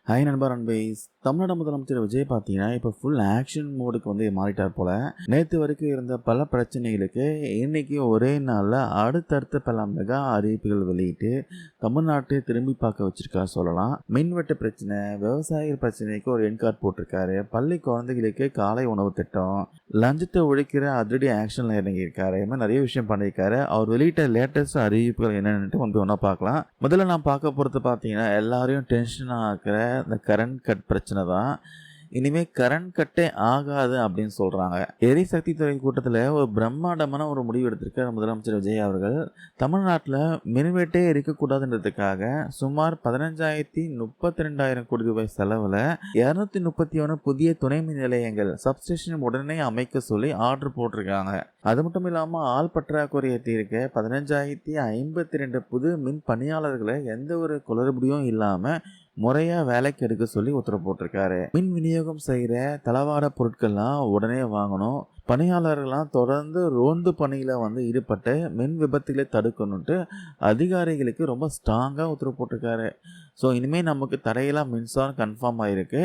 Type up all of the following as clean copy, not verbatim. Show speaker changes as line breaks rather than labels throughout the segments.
Hi நண்பர் அன்பேஸ். தமிழ்நாடு முதலமைச்சர் விஜய் பார்த்தீங்கன்னா, இப்போ ஃபுல் ஆக்ஷன் மோடுக்கு மாறிட்டார் போல. நேத்து வரைக்கும் இருந்த பல பிரச்சனைகளுக்கு இன்னைக்கு ஒரே நாள்ல அடுத்தடுத்த பல மெகா அறிவிப்புகள் வெளியிட்டு தமிழ்நாட்டை திரும்பி பார்க்க வச்சிருக்காரு சொல்லலாம். மின்வெட்டு பிரச்சனை, விவசாயிகள் பிரச்சனைக்கு ஒரு எண்ட் கார்டு போட்டிருக்காரு. பள்ளி குழந்தைகளுக்கு காலை உணவு திட்டம், லஞ்சத்தை ஒழிக்கிற அதிரடி ஆக்ஷன்ல இறங்கியிருக்காரு. இது மாதிரி நிறைய விஷயம் பண்ணியிருக்காரு. அவர் வெளியிட்ட லேட்டஸ்ட் அறிவிப்புகள் என்னென்னு ஒன்றா பார்க்கலாம். முதல்ல நான் பார்க்க போகிறது பார்த்தீங்கன்னா, எல்லாரையும் டென்ஷன் ஆக்குற இந்த கரண்ட் கட் பிரச்சனை தான். இனிமேல் கரண்ட் கட்டே ஆகாது அப்படின்னு சொல்கிறாங்க. எரிசக்தி துறை கூட்டத்தில் ஒரு பிரம்மாண்டமான ஒரு முடிவு எடுத்திருக்கார் முதலமைச்சர் விஜய் அவர்கள். தமிழ்நாட்டில் மின்வெட்டே இருக்கக்கூடாதுன்றதுக்காக சுமார் 15,32,000 கோடி ரூபாய் செலவில் 231 புதிய துணை மின் நிலையங்கள் சப்ஸ்டேஷன் உடனே அமைக்க சொல்லி ஆர்டர் போட்டிருக்காங்க. அது மட்டும் இல்லாமல் ஆள் பற்றாக்குறையை தீர்க்க 15,052 புது மின் பணியாளர்களை எந்த ஒரு குளறுபடியும் இல்லாமல் முறையாக வேலைக்கு எடுக்க சொல்லி உத்தரவு போட்டிருக்காரு. மின் விநியோகம் செய்கிற தளவாட பொருட்கள்லாம் உடனே வாங்கணும். பணியாளர்கள்லாம் தொடர்ந்து ரோந்து பணியில் ஈடுபட்டு மின் விபத்துகளை தடுக்கணுன்ட்டு அதிகாரிகளுக்கு ரொம்ப ஸ்ட்ராங்காக உத்தரவு போட்டிருக்காரு. ஸோ இனிமேல் நமக்கு தடையெல்லாம் மின்சாரம் கன்ஃபார்ம் ஆகிருக்கு.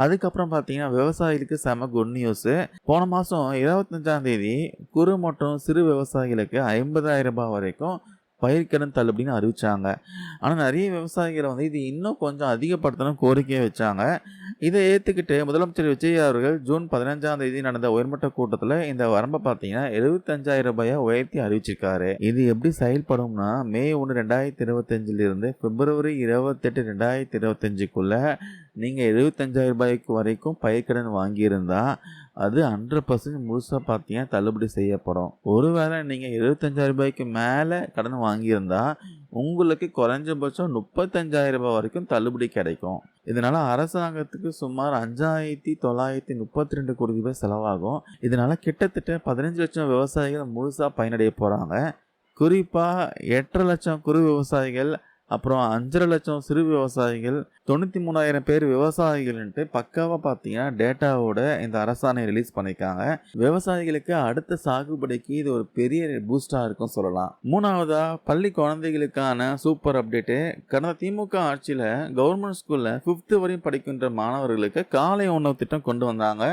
அதுக்கப்புறம் பார்த்தீங்கன்னா விவசாயிகளுக்கு செம குட் நியூஸு. போன மாதம் 25ஆம் தேதி குறு மற்றும் சிறு விவசாயிகளுக்கு 50,000 ரூபாய் வரைக்கும் பயிர்க்கடன் தள்ளுபடின்னு அறிவிச்சாங்க. ஆனால் நிறைய விவசாயிகள் இது இன்னும் கொஞ்சம் அதிகப்படுத்தணும் கோரிக்கையை வச்சாங்க. இதை ஏற்றுக்கிட்டு முதலமைச்சர் விஜய் அவர்கள் ஜூன் 15ஆம் தேதி நடந்த உயர்மட்ட கூட்டத்தில் இந்த வரம்பை பார்த்தீங்கன்னா 75,000 ரூபாயை உயர்த்தி அறிவிச்சிருக்காரு. இது எப்படி செயல்படும்னா, மே 1, 2025 பிப்ரவரி 28, 2025 நீங்கள் 75,000 ரூபாய்க்கு வரைக்கும் பயிர்க்கடன் வாங்கியிருந்தா அது 100% முழுசாக பார்த்தீங்கன்னா தள்ளுபடி செய்யப்படும். ஒருவேளை நீங்கள் 75,000 ரூபாய்க்கு மேலே கடன் வாங்கியிருந்தா உங்களுக்கு குறைஞ்சபட்சம் 35,000 ரூபாய் வரைக்கும் தள்ளுபடி கிடைக்கும். இதனால் அரசாங்கத்துக்கு சுமார் 5,932 கோடி ரூபாய் செலவாகும். இதனால் கிட்டத்தட்ட 15 லட்சம் விவசாயிகள் முழுசாக பயனடைய போகிறாங்க. குறிப்பாக 8.5 லட்சம் குறு விவசாயிகள், அப்புறம் 5.5 லட்சம் சிறு விவசாயிகள், 93,000 பேர் விவசாயிகள்ன்ட்டு பக்காவாக பார்த்தீங்கன்னா டேட்டாவோட இந்த அரசாணை ரிலீஸ் பண்ணியிருக்காங்க. விவசாயிகளுக்கு அடுத்த சாகுபடிக்கு இது ஒரு பெரிய பூஸ்டாக இருக்கும் சொல்லலாம். மூணாவதாக பள்ளி குழந்தைகளுக்கான சூப்பர் அப்டேட்டு. கடந்த திமுக ஆட்சியில் கவர்மெண்ட் ஸ்கூலில் 5th வரையும் படிக்கின்ற மாணவர்களுக்கு காலை உணவு திட்டம் கொண்டு வந்தாங்க.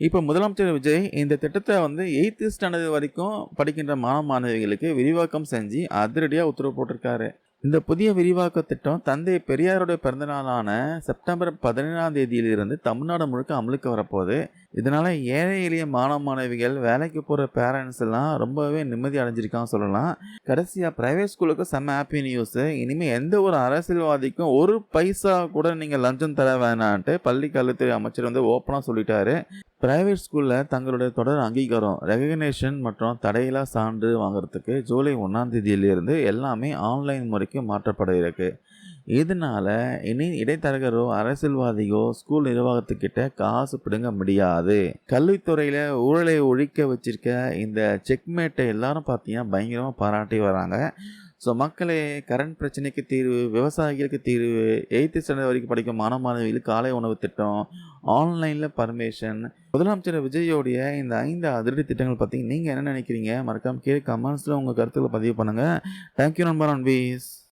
இப்போ முதலமைச்சர் விஜய் இந்த திட்டத்தை 8th ஸ்டாண்டர்ட் வரைக்கும் படிக்கின்ற மாணவிகளுக்கு விரிவாக்கம் செஞ்சு அதிரடியாக உத்தரவு போட்டிருக்காரு. இந்த புதிய விரிவாக்க திட்டம் தந்தை பெரியாருடைய பிறந்தநாளான செப்டம்பர் 17ஆம் தேதியிலிருந்து தமிழ்நாடு முழுக்க அமலுக்கு வரப்போகுது. இதனால் ஏழை எளிய மாணவிகள், வேலைக்கு போகிற பேரண்ட்ஸ் எல்லாம் ரொம்பவே நிம்மதி அடைஞ்சிருக்கான்னு சொல்லலாம். கடைசியாக ப்ரைவேட் ஸ்கூலுக்கு செம்ம ஹாப்பி நியூஸு. இனிமேல் எந்த ஒரு அரசியல்வாதிக்கும் ஒரு பைசா கூட நீங்கள் லஞ்சம் தர வேணான்ட்டு பள்ளி கல்வித்துறை அமைச்சர் ஓப்பனாக சொல்லிட்டாரு. பிரைவேட் ஸ்கூலில் தங்களுடைய தொடர் அங்கீகாரம், ரெகக்னேஷன் மற்றும் தடையில்லா சான்று வாங்குறதுக்கு ஜூலை 1ஆம் தேதியிலிருந்து எல்லாமே ஆன்லைன் முறைக்கு மாற்றப்பட இருக்கு. இதனால இனி இடைத்தரகரோ அரசியல்வாதியோ ஸ்கூல் நிர்வாகத்துக்கிட்ட காசு பிடுங்க முடியாது. கல்வித்துறையில் ஊழலை ஒழிக்க வச்சிருக்க இந்த செக்மேட்டை எல்லாரும் பார்த்தீங்கன்னா பயங்கரமாக பாராட்டி வராங்க. ஸோ மக்களே, கரண்ட் பிரச்சனைக்கு தீர்வு, விவசாயிகளுக்கு தீர்வு, 8th ஸ்டாண்டர்ட் வரைக்கும் படிக்கும் மாணவிகளுக்கு காலை உணவு திட்டம், ஆன்லைனில் பர்மிஷன், முதலமைச்சர் விஜயோடைய இந்த 5 அதிரடி திட்டங்கள் பற்றி நீங்கள் என்ன நினைக்கிறீங்க? மறக்காமல் கீழே கமெண்ட்ஸில் உங்கள் கருத்துக்களை பதிவு பண்ணுங்கள். தேங்க்யூ நண்பர் அன்பீஸ்.